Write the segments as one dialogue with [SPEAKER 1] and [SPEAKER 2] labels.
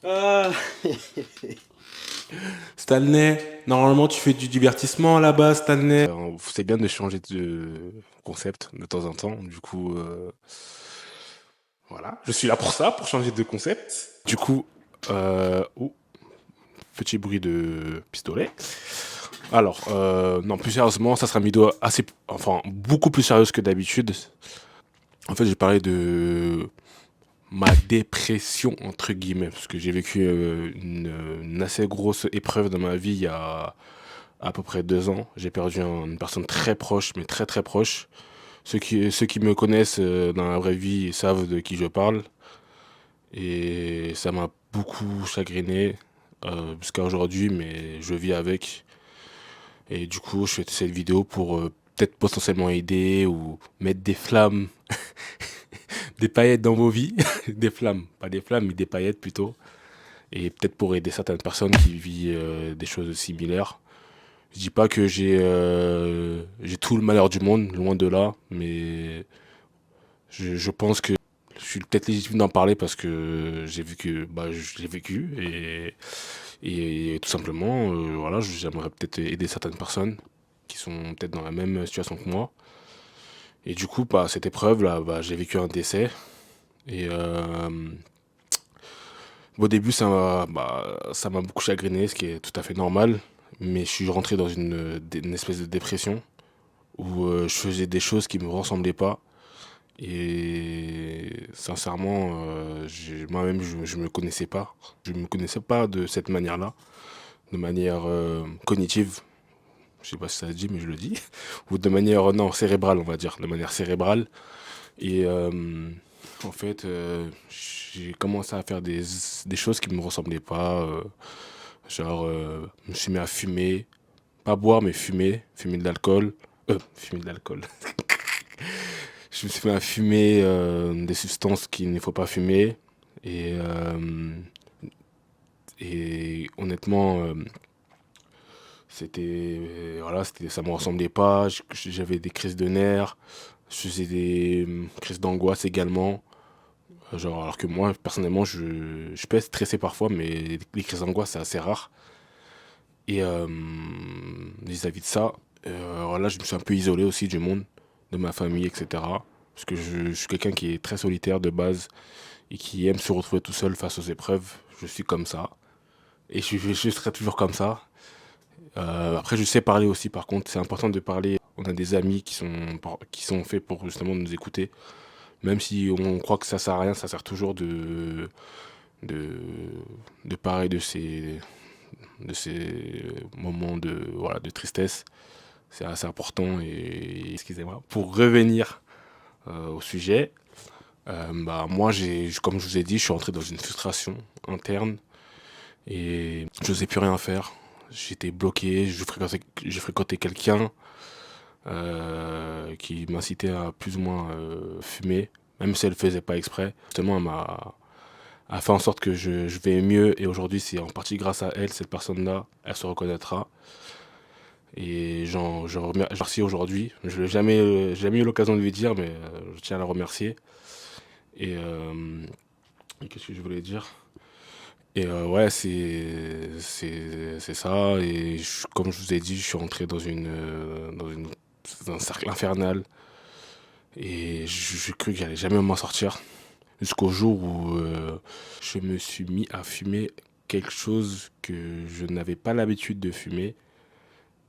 [SPEAKER 1] Ah. Stanley, normalement tu fais du divertissement à la base, Stanley. C'est bien de changer de concept de temps en temps. Du coup, voilà, je suis là pour ça, pour changer de concept. Du coup, petit bruit de pistolet. Alors, non, plus sérieusement, ça sera une vidéo beaucoup plus sérieuse que d'habitude. En fait, j'ai parlé de ma dépression, entre guillemets, parce que j'ai vécu une assez grosse épreuve dans ma vie il y a à peu près 2 ans. J'ai perdu une personne très proche, mais très très proche. Ceux qui me connaissent dans la vraie vie savent de qui je parle. Et ça m'a beaucoup chagriné jusqu'à aujourd'hui, mais je vis avec. Et du coup, je fais cette vidéo pour peut-être potentiellement aider ou mettre des flammes, des paillettes dans vos vies. Des flammes, pas des flammes, mais des paillettes plutôt. Et peut-être pour aider certaines personnes qui vivent des choses similaires. Je dis pas que j'ai tout le malheur du monde, loin de là, mais je pense que je suis peut-être légitime d'en parler parce que j'ai vécu et tout simplement, voilà, j'aimerais peut-être aider certaines personnes qui sont peut-être dans la même situation que moi. Et du coup, cette épreuve là, j'ai vécu un décès et au début, ça m'a beaucoup chagriné, ce qui est tout à fait normal. Mais je suis rentré dans une espèce de dépression où je faisais des choses qui me ressemblaient pas. Et sincèrement, moi-même, je me connaissais pas. Je me connaissais pas de cette manière-là, de manière cognitive. Je sais pas si ça se dit, mais je le dis. Ou de manière, non, cérébrale, on va dire, de manière cérébrale. Et en fait, j'ai commencé à faire des choses qui me ressemblaient pas. Genre, je me suis mis à fumer. Pas boire, mais fumer de l'alcool. Fumer de l'alcool. Je me suis mis à fumer des substances qu'il ne faut pas fumer. Et, euh, et honnêtement, ça me ressemblait pas. J'avais des crises de nerfs. Je faisais des crises d'angoisse également. Genre, alors que moi, personnellement, je peux être stressé parfois, mais les crises d'angoisse, c'est assez rare. Et vis-à-vis de ça, alors là, je me suis un peu isolé aussi du monde, de ma famille, etc. Parce que je suis quelqu'un qui est très solitaire de base et qui aime se retrouver tout seul face aux épreuves. Je suis comme ça. Et je serai toujours comme ça. Après, je sais parler aussi, par contre, c'est important de parler. On a des amis qui sont faits pour justement nous écouter. Même si on croit que ça sert à rien, ça sert toujours de, de parler de ces moments de tristesse. C'est assez important et excusez-moi. Pour revenir au sujet, moi, comme je vous ai dit, je suis entré dans une frustration interne et je n'osais plus rien faire. J'étais bloqué, je fréquentais quelqu'un qui m'incitait à plus ou moins fumer, même si elle ne faisait pas exprès. Justement, elle a fait en sorte que je vais mieux et aujourd'hui, c'est en partie grâce à elle, cette personne-là, elle se reconnaîtra. Et je remercie aujourd'hui. Je n'ai jamais eu l'occasion de lui dire, mais je tiens à la remercier. Et qu'est-ce que je voulais dire? Et ouais, c'est ça. Et comme je vous ai dit, je suis rentré dans un cercle infernal. Et j'ai cru que j'allais jamais m'en sortir. Jusqu'au jour où je me suis mis à fumer quelque chose que je n'avais pas l'habitude de fumer.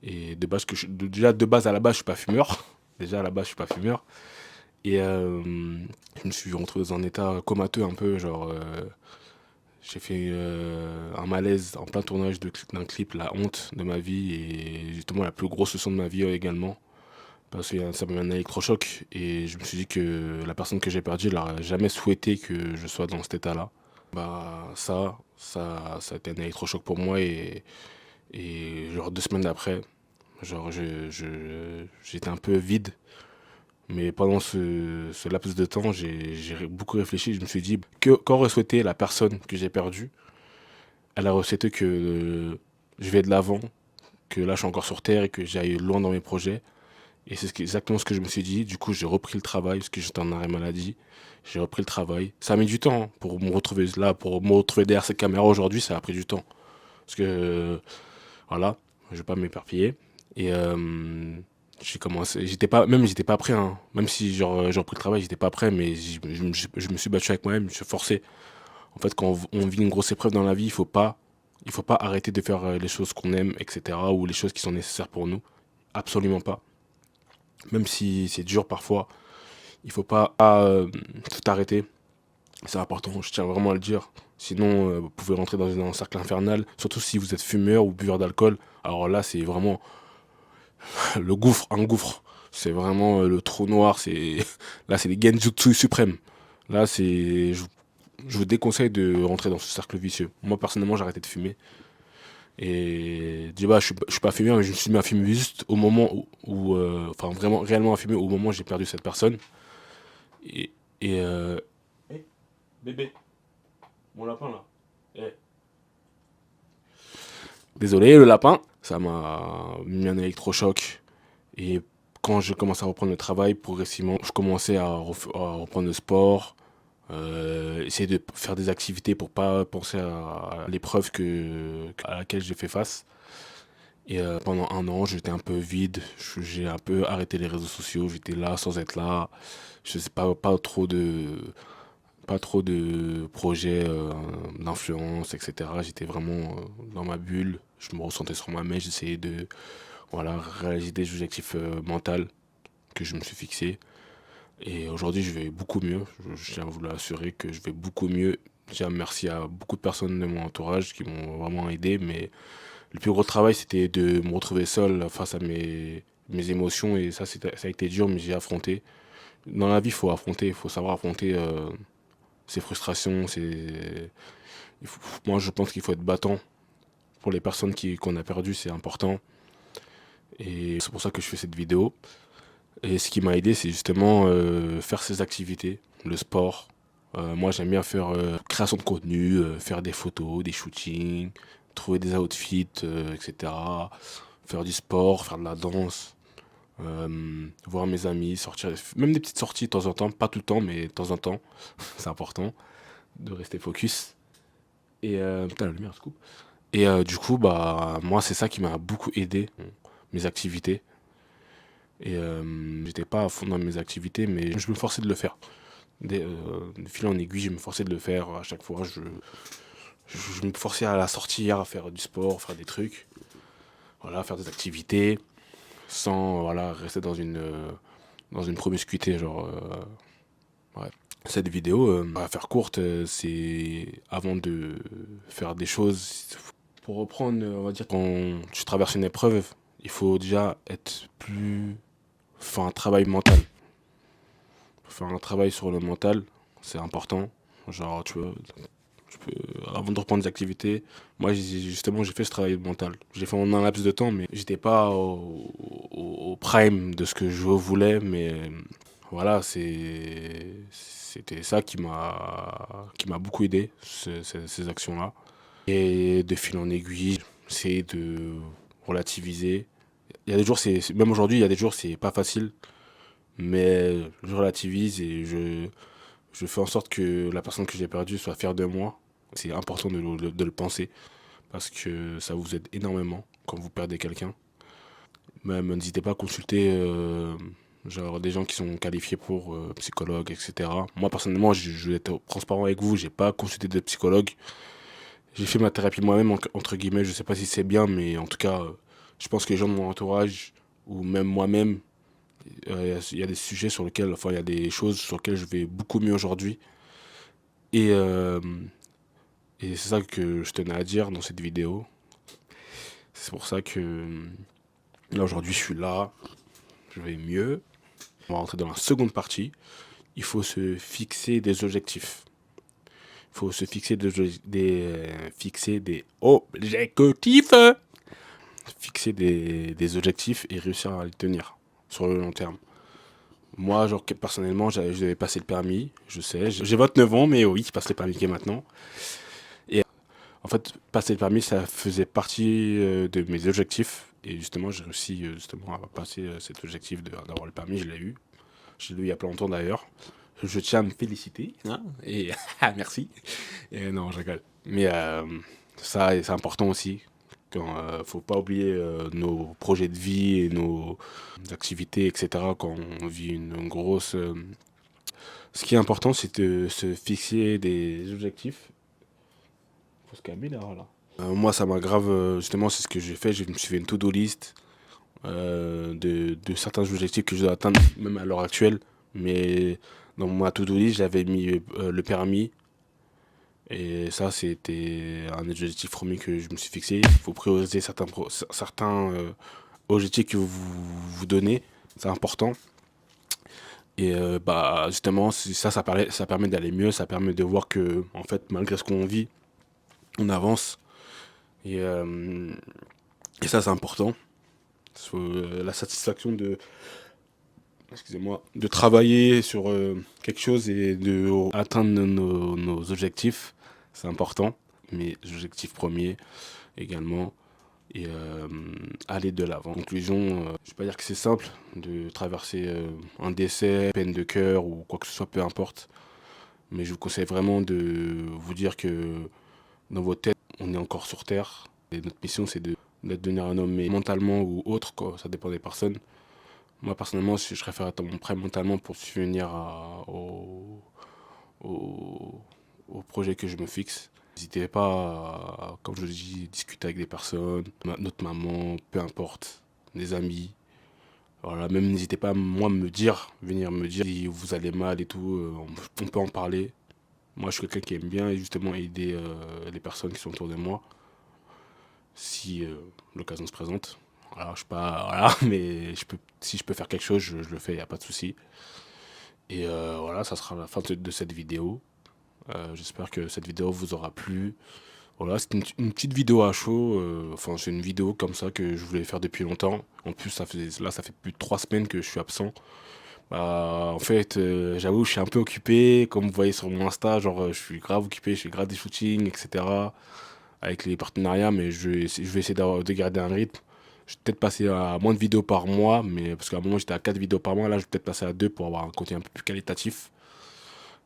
[SPEAKER 1] Et de base, déjà de base à la base, je suis pas fumeur. Déjà à la base, je suis pas fumeur. Et je me suis retrouvé dans un état comateux un peu, genre j'ai fait un malaise en plein tournage d'un clip, la honte de ma vie et justement la plus grosse leçon de ma vie également. Parce que ça m'a mis un électrochoc et je me suis dit que la personne que j'ai perdue, elle n'aurait jamais souhaité que je sois dans cet état-là. Ça a été un électrochoc pour moi et genre 2 semaines après, genre j'étais un peu vide. Mais pendant ce laps de temps, j'ai beaucoup réfléchi. Je me suis dit, qu'aurait souhaité la personne que j'ai perdue? Elle aurait souhaité que je vais de l'avant, que là je suis encore sur Terre et que j'aille loin dans mes projets. Et c'est exactement ce que je me suis dit. Du coup, j'ai repris le travail parce que j'étais en arrêt maladie. J'ai repris le travail. Ça a mis du temps hein, pour me retrouver là, pour me retrouver derrière cette caméra aujourd'hui. Ça a pris du temps parce que voilà, je vais pas m'éparpiller. Et j'ai commencé, j'étais pas prêt. Hein. Même si genre j'ai repris le travail, j'étais pas prêt, mais je me suis battu avec moi-même. Je me suis forcé. En fait, quand on vit une grosse épreuve dans la vie, il faut pas arrêter de faire les choses qu'on aime, etc. ou les choses qui sont nécessaires pour nous. Absolument pas. Même si c'est dur parfois, il faut pas tout arrêter. C'est important, je tiens vraiment à le dire. Sinon, vous pouvez rentrer dans un cercle infernal, surtout si vous êtes fumeur ou buveur d'alcool. Alors là, c'est vraiment le gouffre, un gouffre. C'est vraiment le trou noir. C'est là, c'est les genjutsu suprêmes. Là, je vous déconseille de rentrer dans ce cercle vicieux. Moi, personnellement, j'ai arrêté de fumer. Et je dis, bah, je suis pas fumeur, mais je me suis mis à fumer juste au moment enfin, vraiment, réellement à fumer au moment où j'ai perdu cette personne. Et, et hey, bébé, mon lapin là. Eh. Désolé, le lapin. Ça m'a mis un électrochoc. Et quand je commençais à reprendre le travail, progressivement, je commençais à reprendre le sport, essayer de faire des activités pour pas penser à l'épreuve à laquelle j'ai fait face. Et pendant un an, j'étais un peu vide. J'ai un peu arrêté les réseaux sociaux. J'étais là sans être là. Je sais pas trop de projets d'influence, etc. J'étais vraiment dans ma bulle. Je me ressentais sur moi-même. J'essayais de voilà, réaliser des objectifs mentaux que je me suis fixés. Et aujourd'hui, je vais beaucoup mieux. Je tiens à vous l'assurer que je vais beaucoup mieux. Déjà, merci à beaucoup de personnes de mon entourage qui m'ont vraiment aidé. Mais le plus gros travail, c'était de me retrouver seul face à mes émotions. Et ça, ça a été dur, mais j'ai affronté. Dans la vie, il faut affronter. Il faut savoir affronter ses frustrations. Moi, je pense qu'il faut être battant. Pour les personnes qu'on a perdues, c'est important. Et c'est pour ça que je fais cette vidéo. Et ce qui m'a aidé, c'est justement faire ces activités, le sport. Moi, j'aime bien faire création de contenu, faire des photos, des shootings, trouver des outfits, etc. Faire du sport, faire de la danse, voir mes amis, sortir, même des petites sorties de temps en temps, pas tout le temps, mais de temps en temps. C'est important de rester focus. Et putain, la lumière se coupe. Et du coup, bah, moi, c'est ça qui m'a beaucoup aidé, mes activités. Et j'étais pas à fond dans mes activités, mais je me forçais de le faire. De fil en aiguille, je me forçais de le faire à chaque fois. Je me forçais à la sortir, à faire du sport, faire des trucs, voilà, faire des activités, sans voilà, rester dans une promiscuité. Genre, ouais. Cette vidéo, à faire courte, c'est avant de faire des choses. Pour reprendre, on va dire, quand tu traverses une épreuve, il faut déjà être plus. Faire un travail mental. Faire un travail sur le mental, c'est important. Genre, tu peux, avant de reprendre des activités, moi, justement, j'ai fait ce travail mental. J'ai fait en un laps de temps, mais j'étais pas au prime de ce que je voulais, mais voilà, c'était ça qui m'a beaucoup aidé, ces actions-là. Et de fil en aiguille, c'est de relativiser. Il y a des jours, même aujourd'hui, il y a des jours, c'est pas facile, mais je relativise et je fais en sorte que la personne que j'ai perdue soit fière de moi. C'est important de le penser parce que ça vous aide énormément quand vous perdez quelqu'un. Même n'hésitez pas à consulter genre des gens qui sont qualifiés pour psychologue, etc. Moi personnellement, je vais être transparent avec vous, j'ai pas consulté de psychologue. J'ai fait ma thérapie moi-même entre guillemets. Je sais pas si c'est bien, mais en tout cas, je pense que les gens de mon entourage ou même moi-même, il y a des sujets sur lesquels, enfin, il y a des choses sur lesquelles je vais beaucoup mieux aujourd'hui. Et, euh, et c'est ça que je tenais à dire dans cette vidéo. C'est pour ça que là aujourd'hui je suis là, je vais mieux. On va rentrer dans la seconde partie. Il faut se fixer des objectifs. Il faut se fixer fixer des objectifs. Fixer des objectifs et réussir à les tenir sur le long terme. Moi, genre, personnellement, je devais passer le permis, je sais. J'ai 29 ans, mais oui, je passe le permis qui est maintenant. Et en fait, passer le permis, ça faisait partie de mes objectifs. Et justement, j'ai réussi justement à passer cet objectif d'avoir le permis, je l'ai eu. Je l'ai eu il y a pas longtemps d'ailleurs. Je tiens à me féliciter, hein, et merci. Et non, je rigole. Mais ça, c'est important aussi. Faut pas oublier nos projets de vie et nos activités, etc. Quand on vit une grosse. Ce qui est important, c'est de se fixer des objectifs. Faut se calmer là. Moi, ça m'a grave. Justement, c'est ce que j'ai fait. Je me suis fait une to-do list de certains objectifs que je dois atteindre, même à l'heure actuelle. Mais dans ma to-do list, j'avais mis le permis. Et ça, c'était un objectif premier que je me suis fixé. Il faut prioriser certains objectifs que vous donnez. C'est important. Et bah, justement, ça permet d'aller mieux. Ça permet de voir que, en fait, malgré ce qu'on vit, on avance. Et, euh, et ça, c'est important. La satisfaction excusez-moi, de travailler sur quelque chose et de atteindre nos objectifs, c'est important. Mes objectifs premiers également. Et aller de l'avant. En conclusion, je ne vais pas dire que c'est simple de traverser un décès, peine de cœur ou quoi que ce soit, peu importe. Mais je vous conseille vraiment de vous dire que dans votre tête, on est encore sur Terre. Et notre mission, c'est de devenir un homme, mais mentalement ou autre, quoi, ça dépend des personnes. Moi, personnellement, je préfère être prêt mentalement pour subvenir au, au projet que je me fixe. N'hésitez pas comme je le dis, discuter avec des personnes, notre maman, peu importe, des amis. Voilà, même n'hésitez pas, moi, venir me dire si vous allez mal et tout, on peut en parler. Moi, je suis quelqu'un qui aime bien et justement aider les personnes qui sont autour de moi, si l'occasion se présente. Voilà, je sais pas, voilà, mais si je peux faire quelque chose, je le fais, il n'y a pas de souci. Et voilà, ça sera la fin de cette vidéo. J'espère que cette vidéo vous aura plu. Voilà, c'est une petite vidéo à chaud. Enfin, c'est une vidéo comme ça que je voulais faire depuis longtemps. En plus, ça fait plus de 3 semaines que je suis absent. Bah, en fait, j'avoue, je suis un peu occupé. Comme vous voyez sur mon Insta, genre, je suis grave occupé, je fais grave des shootings, etc. Avec les partenariats, mais je vais essayer de garder un rythme. Je vais peut-être passer à moins de vidéos par mois, mais parce qu'à un moment j'étais à 4 vidéos par mois, là je vais peut-être passer à 2 pour avoir un contenu un peu plus qualitatif.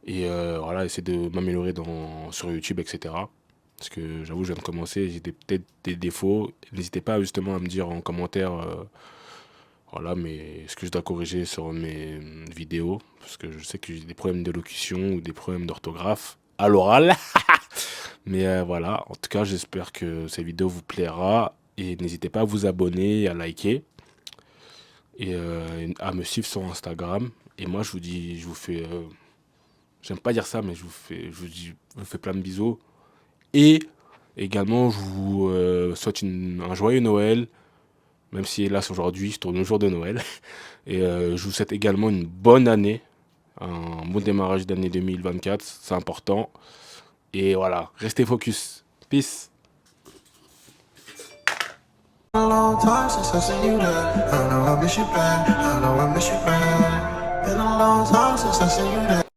[SPEAKER 1] Et voilà, essayer de m'améliorer sur YouTube, etc. Parce que j'avoue, je viens de commencer, j'ai peut-être des défauts. N'hésitez pas justement à me dire en commentaire, voilà, mais ce que je dois corriger sur mes vidéos. Parce que je sais que j'ai des problèmes d'élocution ou des problèmes d'orthographe à l'oral. Mais voilà, en tout cas, j'espère que cette vidéo vous plaira. Et n'hésitez pas à vous abonner, à liker et à me suivre sur Instagram. Et moi, je vous fais, j'aime pas dire ça, mais je vous fais plein de bisous. Et également, je vous souhaite un joyeux Noël, même si hélas aujourd'hui, je tourne le jour de Noël. Et je vous souhaite également une bonne année, un bon démarrage d'année 2024, c'est important. Et voilà, restez focus. Peace.
[SPEAKER 2] A long time since I seen you there. I know I miss you bad. I know I miss you bad. Been a long time since I seen you there.